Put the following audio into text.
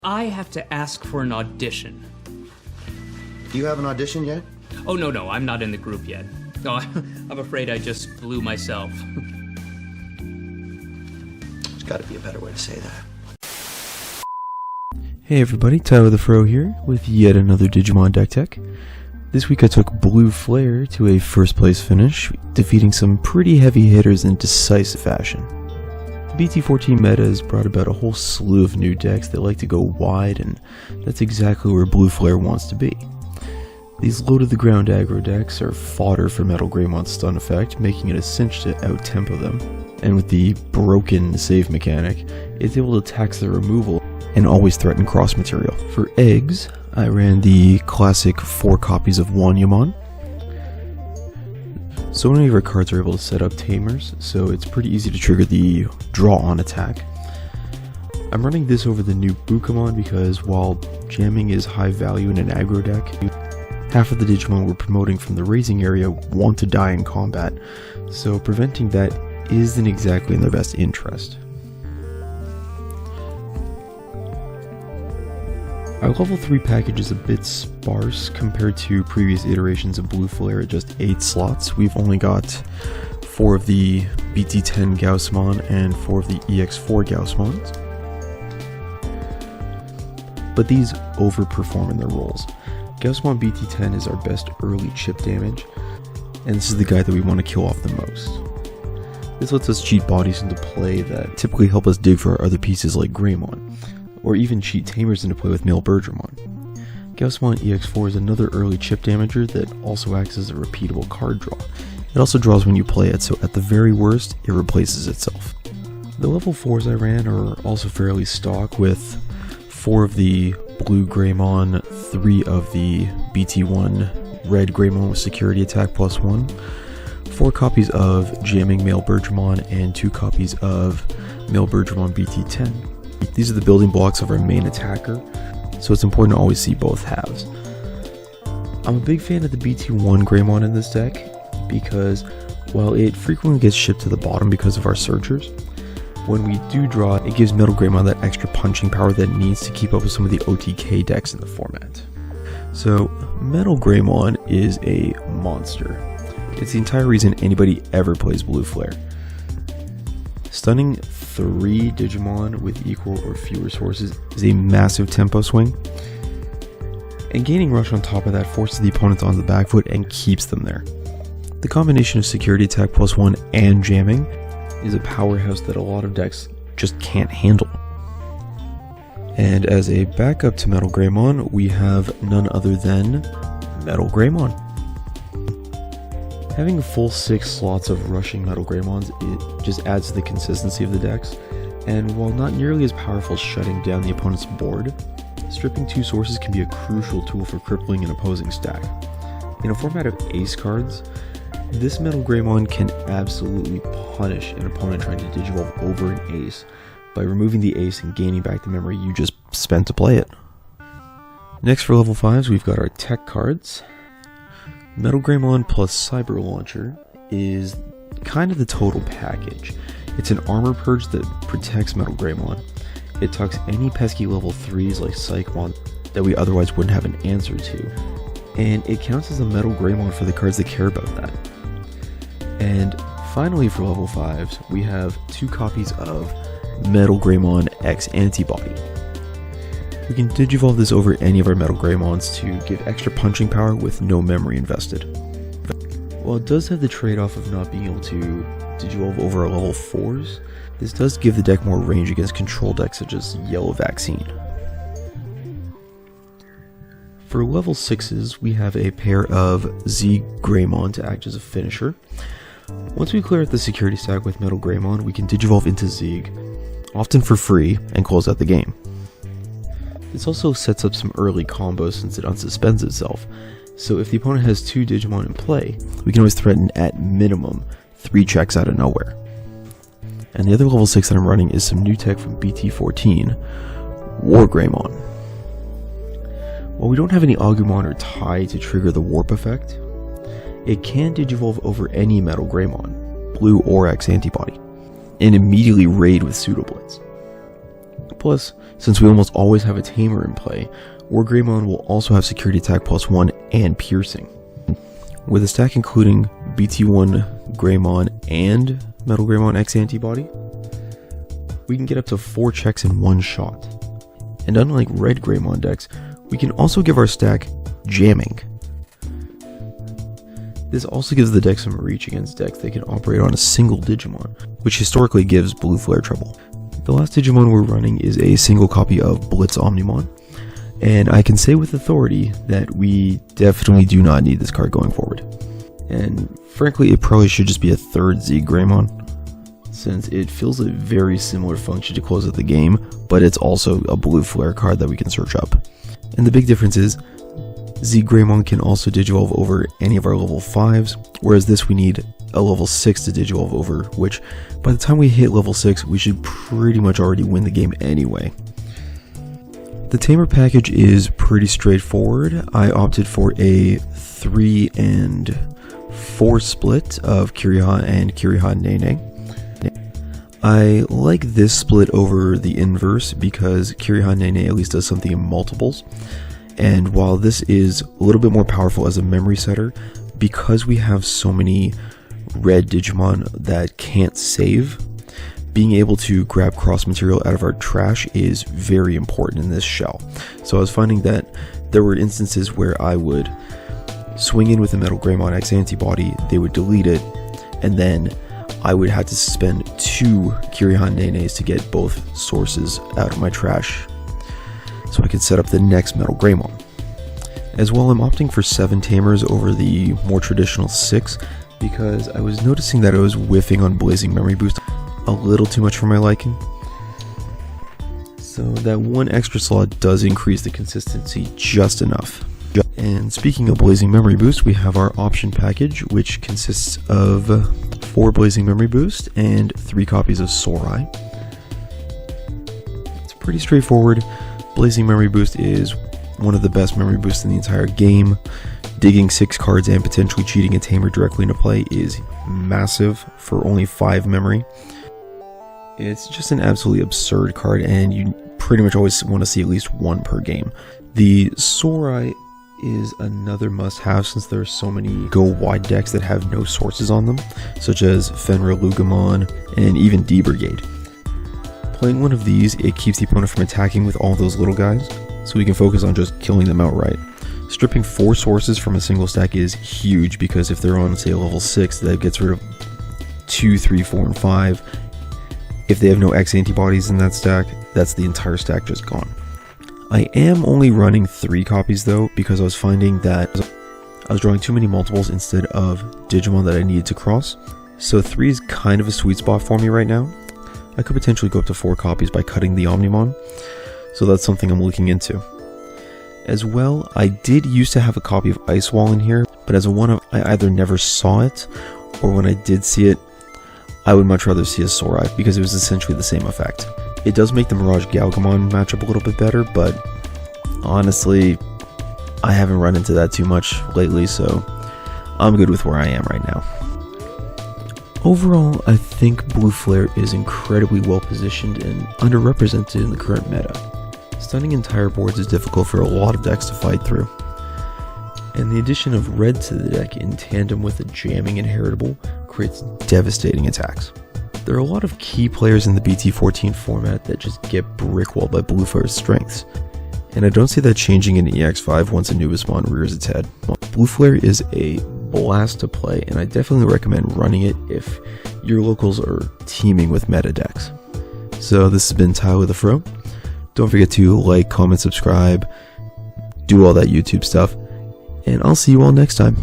I have to ask for an audition. Do you have an audition yet? Oh, no, I'm not in the group yet. No, I'm afraid I just blew myself. There's gotta be a better way to say that. Hey everybody, Tyler the Fro here with yet another Digimon deck tech. This week I took Blue Flare to a first place finish, defeating some pretty heavy hitters in decisive fashion. The BT14 meta has brought about a whole slew of new decks that like to go wide, and that's exactly where Blue Flare wants to be. These low-to-the-ground aggro decks are fodder for Metal Greymon's stun effect, making it a cinch to out-tempo them. And with the broken save mechanic, it's able to tax their removal and always threaten cross material. For eggs, I ran the classic 4 copies of Wanyamon. So many of our cards are able to set up Tamers, so it's pretty easy to trigger the draw on attack. I'm running this over the new Bukamon because while jamming is high value in an aggro deck, half of the Digimon we're promoting from the raising area want to die in combat, so preventing that isn't exactly in their best interest. Our level 3 package is a bit sparse compared to previous iterations of Blue Flare at just 8 slots. We've only got 4 of the BT10 Gaussmon and 4 of the EX4 Gaussmons. But these overperform in their roles. Gaussmon BT10 is our best early chip damage, and this is the guy that we want to kill off the most. This lets us cheat bodies into play that typically help us dig for our other pieces like Greymon, or even cheat Tamers into play with male Bergermon. Gaussmon EX4 is another early chip damager that also acts as a repeatable card draw. It also draws when you play it, so at the very worst, it replaces itself. The level 4s I ran are also fairly stock, with 4 of the Blue Greymon, 3 of the BT1 Red Greymon with security attack +1, 4 copies of jamming male Bergermon, and 2 copies of male Bergermon BT10. These are the building blocks of our main attacker, so it's important to always see both halves. I'm a big fan of the BT1 Greymon in this deck, because while it frequently gets shipped to the bottom because of our searchers, when we do draw, it gives Metal Greymon that extra punching power that it needs to keep up with some of the OTK decks in the format. So, Metal Greymon is a monster. It's the entire reason anybody ever plays Blue Flare. Stunning 3 Digimon with equal or fewer sources is a massive tempo swing, and gaining Rush on top of that forces the opponents on the back foot and keeps them there. The combination of security attack +1 and jamming is a powerhouse that a lot of decks just can't handle. And as a backup to Metal Greymon, we have none other than Metal Greymon. Having a full 6 slots of rushing Metal Greymons, it just adds to the consistency of the decks, and while not nearly as powerful as shutting down the opponent's board, stripping 2 sources can be a crucial tool for crippling an opposing stack. In a format of ace cards, this Metal Greymon can absolutely punish an opponent trying to digivolve over an ace by removing the ace and gaining back the memory you just spent to play it. Next for level 5s, we've got our tech cards. Metal Greymon plus Cyber Launcher is kind of the total package. It's an armor purge that protects Metal Greymon. It tucks any pesky level 3s like Psychmon that we otherwise wouldn't have an answer to, and it counts as a Metal Greymon for the cards that care about that. And finally for level 5s, we have 2 copies of Metal Greymon X Antibody. We can digivolve this over any of our Metal Greymons to give extra punching power with no memory invested. While it does have the trade-off of not being able to digivolve over our level 4s, this does give the deck more range against control decks such as Yellow Vaccine. For level 6s, we have a pair of Z Greymon to act as a finisher. Once we clear out the security stack with Metal Greymon, we can digivolve into Zeeg, often for free, and close out the game. This also sets up some early combos since it unsuspends itself, so if the opponent has 2 Digimon in play, we can always threaten at minimum 3 checks out of nowhere. And the other level 6 that I'm running is some new tech from BT14, War Greymon. While we don't have any Agumon or Tai to trigger the warp effect, it can digivolve over any Metal Greymon, Blue or X Antibody, and immediately raid with Pseudo Blitz. Plus, since we almost always have a Tamer in play, War Greymon will also have Security Attack +1 and Piercing. With a stack including BT1 Greymon and Metal Greymon X Antibody, we can get up to 4 checks in one shot. And unlike Red Greymon decks, we can also give our stack jamming. This also gives the deck some reach against decks that can operate on a single Digimon, which historically gives Blue Flare trouble. The last Digimon we're running is a single copy of Blitz Omnimon, and I can say with authority that we definitely do not need this card going forward. And frankly, it probably should just be a third Z Greymon, since it fills a very similar function to close out the game, but it's also a Blue Flare card that we can search up. And the big difference is, Z Greymon can also Digivolve over any of our level 5s, whereas this we need a level 6 to Digivolve over, which by the time we hit level 6, we should pretty much already win the game anyway. The Tamer package is pretty straightforward. I opted for a 3 and 4 split of Kiriha and Kiriha Nene. I like this split over the inverse because Kiriha Nene at least does something in multiples. And while this is a little bit more powerful as a memory setter, because we have so many red Digimon that can't save, being able to grab cross material out of our trash is very important in this shell. So I was finding that there were instances where I would swing in with a Metal Greymon X Antibody, they would delete it, and then I would have to spend 2 Kiriha Nenes to get both sources out of my trash, so I could set up the next Metal Greymon. As well, I'm opting for 7 Tamers over the more traditional 6 because I was noticing that I was whiffing on Blazing Memory Boost a little too much for my liking. So that 1 extra slot does increase the consistency just enough. And speaking of Blazing Memory Boost, we have our option package, which consists of 4 Blazing Memory Boost and 3 copies of Sorai. It's pretty straightforward. Blazing Memory Boost is one of the best memory boosts in the entire game. Digging 6 cards and potentially cheating a Tamer directly into play is massive for only 5 memory. It's just an absolutely absurd card, and you pretty much always want to see at least 1 per game. The Sorai is another must-have since there are so many go-wide decks that have no sources on them, such as Fenrir Lugamon and even D-Brigade. Playing one of these, it keeps the opponent from attacking with all those little guys, so we can focus on just killing them outright. Stripping 4 sources from a single stack is huge because if they're on, say, level 6, that gets rid of 2, 3, 4, and 5. If they have no X antibodies in that stack, that's the entire stack just gone. I am only running 3 copies though, because I was finding that I was drawing too many multiples instead of Digimon that I needed to cross. So 3 is kind of a sweet spot for me right now. I could potentially go up to 4 copies by cutting the Omnimon, so that's something I'm looking into. As well, I did used to have a copy of Ice Wall in here, but as a one-off, I either never saw it, or when I did see it, I would much rather see a Sorai, because it was essentially the same effect. It does make the Mirage Galgamon matchup a little bit better, but honestly, I haven't run into that too much lately, so I'm good with where I am right now. Overall, I think Blue Flare is incredibly well positioned and underrepresented in the current meta. Stunning entire boards is difficult for a lot of decks to fight through, and the addition of red to the deck in tandem with a jamming inheritable creates devastating attacks. There are a lot of key players in the BT14 format that just get brickwalled by Blue Flare's strengths, and I don't see that changing in EX5 once Anubismon rears its head. Blue Flare is a blast to play, and I definitely recommend running it if your locals are teeming with meta decks. So this has been Tyler the Fro. Don't forget to like, comment, subscribe, do all that YouTube stuff, and I'll see you all next time.